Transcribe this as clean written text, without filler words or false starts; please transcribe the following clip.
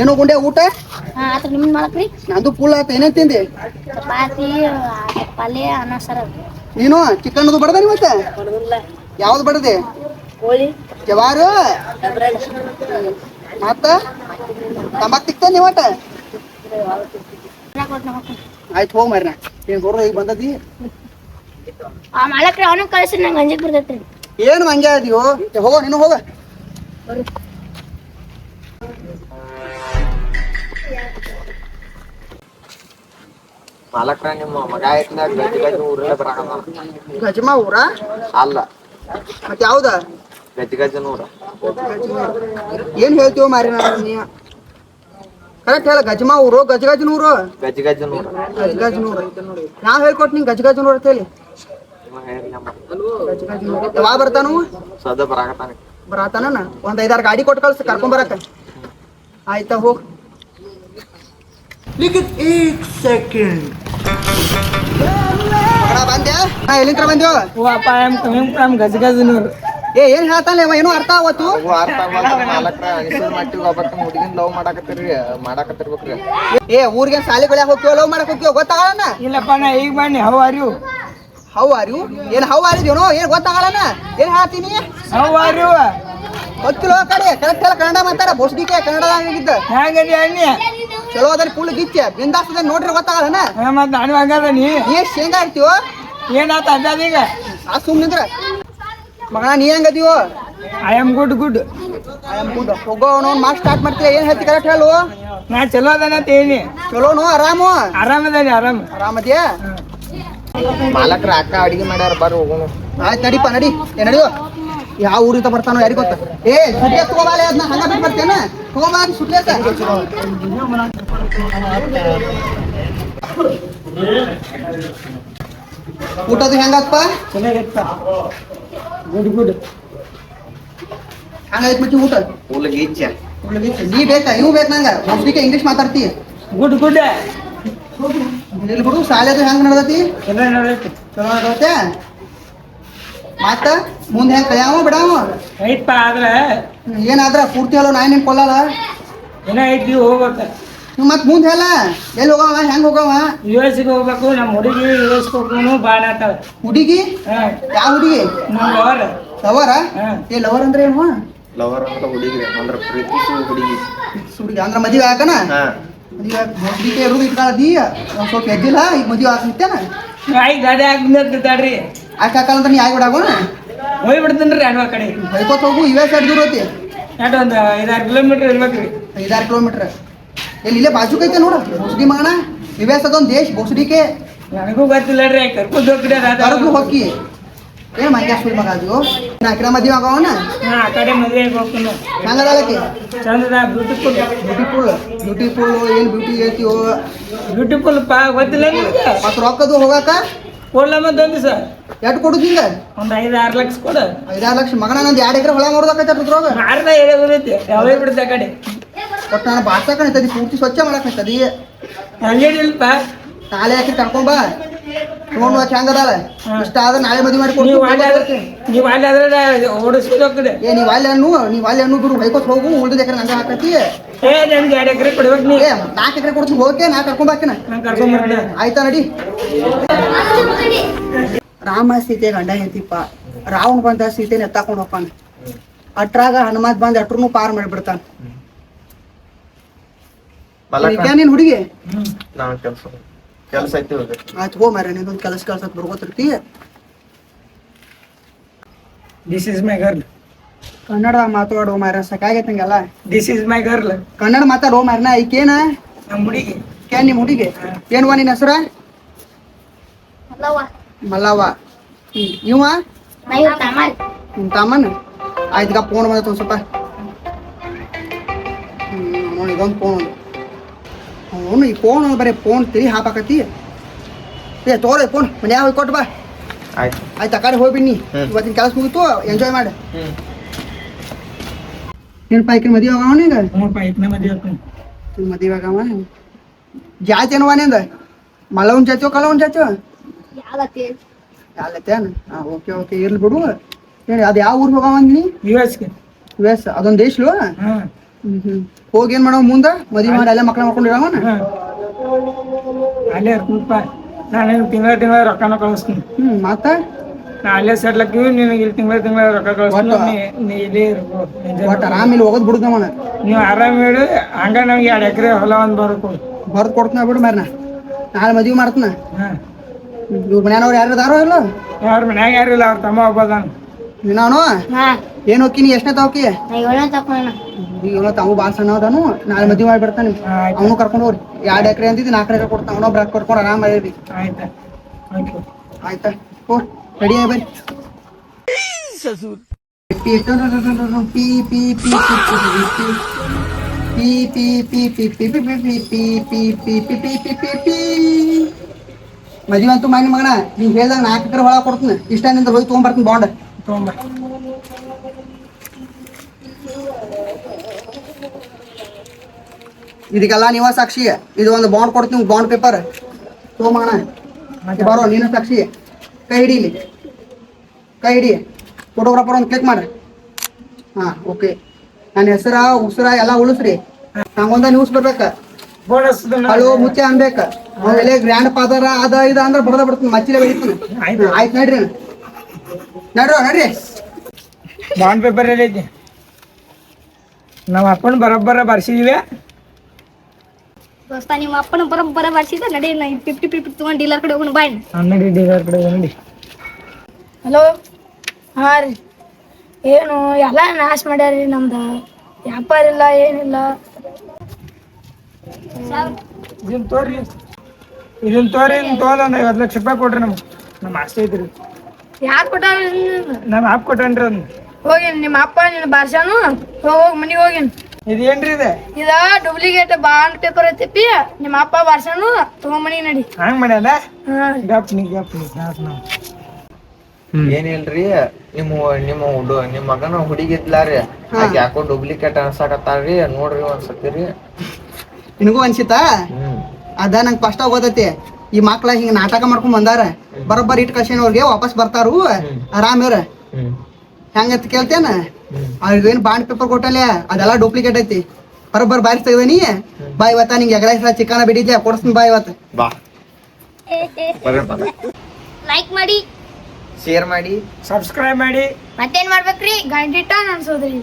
ಏನೋ ಗುಂಡೆ ಊಟ ಆತ ನಿಮ್ದು ಮಾಡಕ್ರಿ ನಂದು ಫುಲ್ ಆತ. ಏನೇನ್ ತಿಂದೆ? ಚಪಾತಿ ಪಲ್ಯ ಅನ್ನ ಸಾರ. ನೀನು ಚಿಕನ್ ಅದು ಬಡದ ಮತ್ತೆ ಯಾವ್ದು ಬಡದೆ? ಕೋಳಿ ಜವಾರು ಮತ್ತ ತಂಬಾಕ್ ತಿಕ್ತ ನೀವಟ. ಆಯ್ತು ಹೋಗ್ ಮಾರ್ನ ಏನ್ ನೋಡ್ರ ಈಗ ಬಂದದಿ. ಆ ಮಾಡಕ್ರಿ ಅವನು ಕಳ್ಸಿ ನಂಗೆ ಅಂಜಿಕ್ ಬರ್ತೈತ್ರಿ. ಏನು ಹಂಗೆ ಅದೀವೋ ಹೋಗೋ ನೀನು ಹೋಗ. ಮಾಲಕ್ರ ನಿಮ್ಮ ಮಗ ಆಯ್ತನ ಗಜ್ಜಿ ಊರಲ್ಲೇ ಬರಾಕಂದ. ಗಜಮಾ ಊರ ಅಲ್ಲ ಮತ್ ಯಾವ್ದ? ಗಜ್ಜನೂರ. ಏನ್ ಹೇಳ್ತೀವ ಮಾರಿ ನೀ ಕರೆಕ್ಟ್ ಹೇಳ. ಗಜಮಾ ಊರು ಗಜಗಜನೂರು ಗಜ್ಜನೂರ. ಗಜಗಜನೂರು ನಾವ್ ಹೇಳ್ಕೊಟ್ ನಿಂಗ್ ಗಜಗಜನೂರು ಅಂತ ಹೇಳಿ. ಯಾವಾಗ ಬರ್ತಾನು? ಸದ ಬರಾಕತ್ತಾನೆ. ಬರಾತಾನ ಒಂದ್ 5-6 ಗಾಡಿ ಕೊಟ್ಟು ಕಳ್ಸ ಕರ್ಕೊಂಡ್ ಬರಾಕ. ಆಯ್ತಾ ಹೋಗ್. ಬಂದ್ಯಾ? ಎಲ್ಲಿಂತ್ರ ಬಂದ್ಯೋ? ಗಜಗಜನೂರು. ಏನ್ ಹೇಳ್ತಾನೆ ಏನೋ ಅರ್ಥ ಅವತ್ತು ಅರ್ಥ ಮಾಲಕ್ರ ಅನಿಸಿದ ಮಟ್ಟಿಗೆ ಒಬ್ಬಟ್ಟು ಹುಡುಗಿನ ಲವ್ ಮಾಡಾಕತ್ತಿರ್ಬೇಕ್ರಿ. ಊರಿಗೆ ಸಾಲಿಗಳ ಹೋಗ್ತೀವ ಲವ್ ಮಾಡಕ್ ಹೋಗ್ತೀವ ಗೊತ್ತಾಗಲ್ಲ. ಇಲ್ಲಪ್ಪ ನಾ ಈಗ ಬನ್ನಿ ಹೌ ಆರ್ ಯು ಹೌ ಆರಿದ್ಯೋನೋ ಏನ್ ಗೊತ್ತಾಗಲ್ಲ. ಏನ್ ಹೇಳ್ತೀನಿ ಹೌ ಆರ್ ಯು ಗೊತ್ತಿಲ್ಲ ಕಡೆ ಕರೆಕ್ಟ್ ಎಲ್ಲ ಕನ್ನಡ ಮಾತಾಡ ಬೋಸ್ಡಿಕೆ ಕನ್ನಡದಾಗಿದ್ದ ಹೆಂಗದಿ ಅಣ್ಣಿ? ಚಲೋ ಅದ್ರ ಫುಲ್ ಗಿಚ್ಚ ಬಿಂದಾಸ್ತದ ನೋಡ್ರಿ ಗೊತ್ತಾಗಲ್ಲ. ಮತ್ ನಾನು ಹಂಗದ ನೀ ಶೇಂಗಾ ಇರ್ತೀವೋ ಏನಾತ ಅಡ್ಡದೀಗ? ಆ ಸುಮ್ನಿದ್ರ ಮಗನ ನೀ ಹೆಂಗದೀವೋ? ಐ ಆಮ್ ಗುಡ್ ಹೋಗೋ ಅವ್ನು ಮಾರ್ಕ್ ಸ್ಟಾರ್ಟ್ ಮಾಡ್ತೀಯ. ಏನ್ ಹೇಳ್ತಿ ಕರೆಕ್ಟ್ ಹೇಳು. ನಾ ಚಲೋ ಅದಾನ ಅಂತ ಹೇಳಿ. ಚಲೋನು ಆರಾಮದಾನಿ ಆರಾಮದ್ಯಾ? ಮಾಲಕ್ರ ಅಕ್ಕ ಅಡಿಗೆ ಮಾಡ್ಯಾರ ಬರ್ರಿ ಹೋಗೋಣ. ಆಯ್ತು ನಡಿಪ ನಡಿ. ನಡಿಯೋ ಯಾವ ಊರಿಂದ ಬರ್ತಾನೋ ಯಾರಿಗ ಗೊತ್ತ. ಸುಟ್ಲೆ ತಗೋಬಾಲೆ ಅದನ್ನ ಹಂಗ ಬಿಟ್ಟು ಬರ್ತೇನ ತಗೋಬಾ ಸುಟ್ಲೆ. ಊಟದು ಹೆಂಗಪ್ಪ? ಗುಡ್ ಹಂಗಾಯ್ತು ಮಚ್ಚಿ ಊಟ ಫುಲ್ ಗೀಚ. ನೀ ಬೇಕಾ ಇವು ಬೇಕು ನಂಗ ಮೋಸ್ಟ್ಲಿಕ್ಕೆ ಇಂಗ್ಲೀಷ್ ಮಾತಾಡ್ತಿ. ಗುಡ್ ಇಲ್ಲಿ ಬಿಡು ಶಾಲೆದು ಹೆಂಗ್ ನಡ್ದತಿ? ಎಲ್ಲ ನೋಡೈತಿ. ಚಲೋ ನಡ್ದತೆ. ಮತ್ತ ಮುಂದೆ ಹೆಂಗ್ ಕಳ್ಯಾವ ಬಿಡಾವ? ಐತಪ್ಪ ಆದ್ರೆ ಏನಾದ್ರ ಪೂರ್ತಿ ಹೇಳೋ ನಾ ನಿನ್ ಕೊಲ್ಲಲ್ಲ. ಏನ ಐತಿ ಹೋಗ್ಬೇಕ. ಮತ್ ಮುಂದೆ ಹೇಳ ಎಲ್ಲಿ ಹೋಗವ ಹೆಂಗ್ ಹೋಗವ? US ಗೆ ಹೋಗ್ಬೇಕು. ನಮ್ಮ ಹುಡುಗಿ US ಹೋಗ್ನು ಬಾಳ ಆತಾವ. ಹುಡುಗಿ ಯಾವ ಹುಡುಗಿ? ನಮ್ಮ ಲವರ? ಲವರ್ ಅಂದ್ರೆ ಏನು? ಲವರ್ ಅಂತ ಹುಡುಗಿ ಅಂದ್ರ ಪ್ರೀತಿಸು ಹುಡುಗಿ. ಹುಡುಗಿ ಅಂದ್ರ ಮದುವೆ ಹಾಕನ? ಮದುವೆ ಇರೋದು ಇಟ್ಕೊಳ್ಳದಿ ಒಂದ್ ಸ್ವಲ್ಪ ಎದ್ದಿಲ್ಲ ಈಗ ಮದುವೆ ಹಾಕ್ತೇನ. ಆಯ್ ಗಾಡಿ ಹಾಕ್ತಾಡ್ರಿ ಹಾಕಲ್ಲ ಅಂತ ನೀ ಆಗಿ ಬಿಡಾಗೋಣ. ಹೋಗಿ ಬಿಡ್ತೇನ್ರಿ ಅಡ್ವಾ ಕಡೆ ಬೈಕೋತ್ ಹೋಗು. US ಎಷ್ಟ್ ದೂರ ಐತಿ? ಒಂದು 5-6 ಕಿಲೋಮೀಟರ್ ಇರ್ಬೇಕ್ರಿ. 5-6 ಕಿಲೋಮೀಟರ್ ಎಲ್ಲಿ ಇಲ್ಲೇ ಬಾಜುಕ್ ಐತೆ ನೋಡು. ಬೋಸಡಿ ಮಗಣ US ಅದೊಂದು ದೇಶ ಬೋಸಡಿಕೆ. ನನಗೂ ಗೊತ್ತಿಲ್ಲರಿ ಕರ್ಕೊಂಡು ಹೋಗ್ಬಿಡ ಹೋಗಿ ಏನ್ ಮಂಗ್ಯ ಸುಳ್ ಮಗ ಅದು ನಾಲ್ಕರ ಮದುವೆ ಆಗವನ. ಆ ಕಡೆ ಮದುವೆ ಹೋಗ್ತಾನ. ಹಂಗದಕ್ಕೆ ಚಂದದ ಬ್ಯೂಟಿಫುಲ್ ಏನ್ ಬ್ಯೂಟಿ ಐತಿಯೋ? ಬ್ಯೂಟಿಫುಲ್ ಪಾ ಗೊತ್ತಿಲ್ಲ ನಿಮ್ಗೆ? ಮತ್ ರೊಕ್ಕದು ಹೋಗಾಕ ಕೊಡ್ಲ ಮತ್ತೊಂದು ಸರ್ ಎಟ್ ಕೊಡುದು ಹಿಂಗ? ಒಂದು 5-6 ಲಕ್ಷ ಕೊಡು. 5-6 ಲಕ್ಷ ಮಗನ ನಂದು 2 ಎಕರೆ ಹೊಲ ಮಾಡೋದಕ್ಕೈತೆ ಅದ್ರೊಳಗ. ಮಾರ್ದ ಹೇಳಿ ಬರ್ತೈತಿ ಯಾವೇ ಬಿಡುತ್ತೆ ಆ ಕಡೆ. ಒಟ್ಟು ನಾನು ಬಾಡ್ಸಕೈತದಿ ಪೂರ್ತಿ ಸ್ವಚ್ಛ ಮಾಡಕೈತದಿ. ಹಂಗೇನಿಲ್ಪ ನಾಳೆ ಹಾಕಿ ಕರ್ಕೊಂಬ ನೋಡುವ ಹೆಂಗದಾಳ. ಇಷ್ಟ ಆದ್ರೆ ನಾಳೆ ಮದುವೆ ಮಾಡಿ ನೀವು ಅಲ್ಲಿ ಆದ್ರೆ ಓಡಿಸ್ಕೊಂಡು ಹೋಗ್ತದೆ. ನೀವ್ ಅಲ್ಲಿ ಹಣ್ಣು ಬಿಡು ಬೈಕೋತ್ ಹೋಗು. ಉಳ್ದ ಎಕರೆ ನಂಗೆ ಹಾಕತಿ. ನನ್ಗೆ 2 ಎಕರೆ ಕೊಡ್ಬೇಕು ನೀ. 4 ಎಕರೆ ಕೊಡ್ತೀನಿ ಹೋಗಕ್ಕೆ. ನಾ ಕರ್ಕೊಂಬಾಕಿನ ನಾನು ಕರ್ಕೊಂಡ್ಬರ್ತೀನಿ. ಆಯ್ತಾ ನಡಿ. ರಾಮ ಸೀತೆ ಗಂಡ ಹೆಂತಿಪ್ಪ. ರಾವಣ ಬಂದ ಸೀತೆನ ಎತ್ತಾಕೊಂಡು ಹೋಗ್ತಾನ. ಅಟ್ರಾಗ ಹನುಮಂತ್ ಬಂದ್ ಅಟ್ರೂ ಪಾರ್ ಮಾಡಿಬಿಡ್ತಾನ. ನೀನ್ ಹುಡುಗಿ ಕೆಲಸ ಐತಿ. ಆಯ್ತು ಹೋ ಮಾರ ನೀನೊಂದು ಕೆಲಸ ಬರ್ಕೋತಿರ್ತಿ. This is my girl. Kannada ಮಾತಾಡೋ ಮಾರ ಸಾಕಾಗೈತೆ ನಂಗೆಲ್ಲ. This is my girl. Kannada ಮಾತಾಡೋ ಮಾರನ ಈಕೇನ ನಮ್ಮ ಹುಡುಗಿ. ನಿಮ್ ಹುಡುಗಿ ಏನ್ವಾ ನಿನ್ ಹೆಸರ? ಮಲ್ಲವ್ವ. ಇವ ನಿಮ್ ತಮ್ಮನ? ಆಯ್ತಗ ಫೋನ್ ಬಂದೈತೆ ಒಂದ್ ಸ್ವಲ್ಪ. ನೋಡಿ ಇದೊಂದು ಫೋನ್ ಅವನು ಈ ಫೋನ್ ಬರೀ ಫೋನ್ ತಿರಿ ಹಾಪಾಕತಿ. ತೋರ ಫೋನ್ ಮನ್ಯಾಗ ಹೋಗಿ ಕೊಟ್ಟು ಬಾ. ಆಯ್ತು ಆ ಕಡೆ ಹೋಗ್ಬಿಡ್ನಿ. ಇವತ್ತಿನ ಕೆಲಸ ಮುಗಿತು ಎಂಜಾಯ್ ಮಾಡಿ. ಏನಪ್ಪ ಈಕಿನ ಮದುವೆ ಆಗವ ನೀಗ? ಮದುವೆ ಆಗವ. ಜಾತಿ ಏನವ ನಿಂದ? ಮಲ್ಲವನ್ ಜಾತಿಯೋ ಕಲವನ್ ಜಾತಿಯೋ? ಯಾಲತ್ತೇನ? ಓಕೆ ಇರ್ಲಿ ಬಿಡು. ಏನು ಅದು ಯಾವ ಊರಿಗೆ ಹೋಗವ ನೀ? US ಅದೊಂದು ದೇಶಲು ಹೋಗಿ ಏನ್ ಮಾಡೋ ಮುಂದೆ ಮದುವೆ ಮಾಡಿ ಅಲ್ಲೇ ಮಕ್ಳು ಮಾಡ್ಕೊಂಡಿರೋವನ ಅಲ್ಲೇ ಇರ್ತೀನಪ್ಪ ನಾನು ತಿಂಗಳ ರೊಕ್ಕನ ಕಳಿಸ್ತೀನಿ ಮತ್ತ ನಾ ಅಲ್ಲೇ ಸೆಟ್ಲ್ ಹಾಕಿವಿ ನಿನಗೆ ಇಲ್ಲಿ ತಿಂಗಳ ರೊಕ್ಕ ಕಳಿಸ್ತೀನಿ ನೀ ಇಲ್ಲೇ ಇರ್ಬೇಕು ಒಟ್ಟು ಆರಾಮ ಇಲ್ಲಿ ಹೋಗೋದು ಬಿಡುದ ನಮ್ಮನ ನೀವು ಆರಾಮ್ ಹೇಳಿ ಹಂಗ ನಮ್ಗೆ 2 ಎಕರೆ ಹೊಲ ಒಂದು ಬರ್ಬೇಕು ಬರ್ದು ಕೊಡ್ತೀನ ಬಿಡು ಮಾರ್ನ ನಾಳೆ ಮದುವೆ ಮಾಡ್ತೀನ ಹಾಂ ಇವ್ರ ಮನ್ಯಾನವ್ರು ಯಾರು ಅದಾರೋ ಇಲ್ಲ ಅವ್ರ ಮನ್ಯಾಗ ಯಾರಿಲ್ಲ ಅವ್ರ ತಮ್ಮ ಒಬ್ಬದಾನ ನಾನು ಹಾ ಏನ್ ಹೋಗ್ತೀನಿ ಎಷ್ಟನೇ ತಾವಕಿ ನಾ ಏಳನೇ ತಕೊಂಡ ಈಗ ತಾವು ಭಾಳ ಸಣ್ಣ ಅದಾನು ನಾಳೆ ಮದುವೆ ಮಾಡಿ ಬಿಡ್ತಾನೆ ಆಯ್ತು. ಅವನು ಕರ್ಕೊಂಡು ಹೋಗ್ರಿ 2 ಎಕರೆ ಅಂತಿದ್ದು 4 ಎಕರೆ ಕೊಡ್ತಾನ ಅವನೊಬ್ರು ಕರ್ಕೊಂಡು ಆರಾಮ ಇರಿ ಆಯ್ತಾ ಆಯ್ತು ಆಯ್ತಾ ಹೋ ರೆಡಿ ಆಗಿ ಬರ್ರಿ ಪಿ ಪಿ ಪಿ ಪಿ ಮದುವೆ ಅಂತೂ ಮಾಡಿ ಮಗನ ನೀವು ಹೇಳ್ದಾಗ 4 ಎಕರೆ ಹೊಳ ಕೊಡ್ತೀನಿ ಇಷ್ಟದಿಂದ ಹೋಗಿ ತೊಗೊಂಬರ್ತೀನಿ ಬಾಂಡ್ ತೊಗೊಂಬ ಇದಕ್ಕೆಲ್ಲ ನೀವ ಸಾಕ್ಷಿ ಇದು ಒಂದು ಬಾಂಡ್ ಕೊಡ್ತೀನಿ ಬಾಂಡ್ ಪೇಪರ್ ತೊಗೊಂಬಣ ಬರೋ ನೀನು ಸಾಕ್ಷಿ ಕೈ ಹಿಡೀಲಿ ಕೈ ಹಿಡಿ ಫೋಟೋಗ್ರಾಫರ್ ಒಂದು ಕ್ಲಿಕ್ ಮಾಡ್ರಿ ಹಾಂ ಓಕೆ ನನ್ನ ಹೆಸರ ಉಸಿರ ಎಲ್ಲ ಉಳಿಸ್ರಿ ನಂಗೊಂದ ನ್ಯೂಸ್ ಬರ್ಬೇಕು ಬೋನಸ್ ಹಲೋ ಮುಚ್ಚೆ ಅನ್ಬೇಕು ಆಮೇಲೆ ಗ್ರ್ಯಾಂಡ್ ಫಾದರ್ ಅದ ಇದು ಅಂದ್ರೆ ಬಡದ ಬಿಡ್ತೀನಿ ಮಚ್ಚಿಲೆ ಬೆಳಿತೀನಿ ಆಯ್ತು ನಡ್ರಿ ನಡ್ರಿ ಬಾಂಡ್ ಪೇಪರ್ ಎಲ್ಲ ಐತಿ ನಮ್ಮ ಅಪ್ಪನ ಬರೋಬ್ಬರ ಬರ್ಸಿದೀವಿ ದೋಸ್ತ ನಿಮ್ಮ ಅಪ್ಪನ ಬರೋಬ್ಬರ ಬರ್ಸಿದ ನಡಿ ನಾ 50-50 ತಗೊಂಡು ಡೀಲರ್ ಕಡೆ ಹೋಗೋಣ ಬಾಯ್ ನಡಿ ಡೀಲರ್ ಕಡೆ ನೋಡಿ ಹಲೋ ಹಾಂ ರೀ ಏನು ಎಲ್ಲ ನಾಶ ಮಾಡ್ಯಾರಿ ನಮ್ದು ವ್ಯಾಪಾರ ಇಲ್ಲ ಏನಿಲ್ಲ ಇದನ್ನ ತೋರಿ ಇದನ್ನ ತೊಗೊಂಡು ಒಂದು 50 ಲಕ್ಷ ರೂಪಾಯಿ ಕೊಡ್ರಿ ನಮ್ಗೆ ನಮ್ಮ ಆಸ್ತಿ ಐತ್ರಿ ಯಾರು ಕೊಟ್ಟಾರ ನಮ್ಮ ಅಪ್ಪ ಕೊಟ್ಟನ್ರಿ ಅದನ್ನ ಹೋಗೇನ್ ನಿಮ್ಮ ಅಪ್ಪ ನಿನ್ನ ಬಾರ್ಸಾನು ಹೋಗಿ ಮನೆಗೆ ಹೋಗೇನ್ ಇದೇನ್ರಿ ಇದೆ ಇದ ಡೂಪ್ಲಿಕೇಟ್ ಬಾಂಡ್ ಪೇಪರ್ ಐತಿ ನಿಮ್ಮ ಅಪ್ಪ ಬಾರ್ಸಾನು ತಗೊಂಬನಿ ನಡಿ ಹಂಗ್ ಮಾಡ್ಯಾನ ಹಾಂ ಗಪ್ನಿ ಏನಿಲ್ರಿ ನಿಮ್ಮ ಮಗನ ಹುಡುಗಿದ್ಲಾರಿ ಆಕೆ ಯಾಕೋ ಡೂಪ್ಲಿಕೇಟ್ ಅನ್ಸಾಕತ್ತಾಳ್ರಿ ನೋಡ್ರಿ ಒಂದ್ಸತಿ ರೀ ನಿನಗೂ ಅನ್ಸಿತಾ ಅದ ನಂಗೆ ಫಸ್ಟ್ ಗೊತ್ತೈತಿ ಈ ಮಕ್ಳ ಹಿಂಗ ನಾಟಕ ಮಾಡ್ಕೊಂಡ್ ಬಂದಾರ ಬರೋಬ್ಬರ್ ಇಟ್ ಕಳ್ಸೇನ ಅವ್ರಿಗೆ ವಾಪಸ್ ಬರ್ತಾರು ಆರಾಮ್ ಇವ್ರ ಹೆಂಗಂತ ಕೇಳ್ತೇನ ಅವ್ರಿಗೇನ್ ಬಾಂಡ್ ಪೇಪರ್ ಕೊಟ್ಟಲ್ಲ ಅದೆಲ್ಲ ಡೂಪ್ಲಿಕೇಟ್ ಐತಿ ಬರೋಬ್ಬರ್ ಬಾರಿ ತೆಗ್ದನಿ ಬಾ ಇವತ್ತ ನಿಂಗೆ ಎಗ್ರೈಸ್ ಚಿಕನ ಬಿಡಿದ್ಯಾ ಕೊಡಿಸ್ತೀನಿ ಬಾ ಇವತ್ತು ಬಾ ಲೈಕ್ ಮಾಡಿ ಶೇರ್ ಮಾಡಿ ಸಬ್ಸ್ಕ್ರೈಬ್ ಮಾಡಿ ಮತ್ತೇನ್ ಮಾಡ್ಬೇಕ್ರಿ ಗಂಟಿಟ ಅನ್ಸೋದ್ರಿ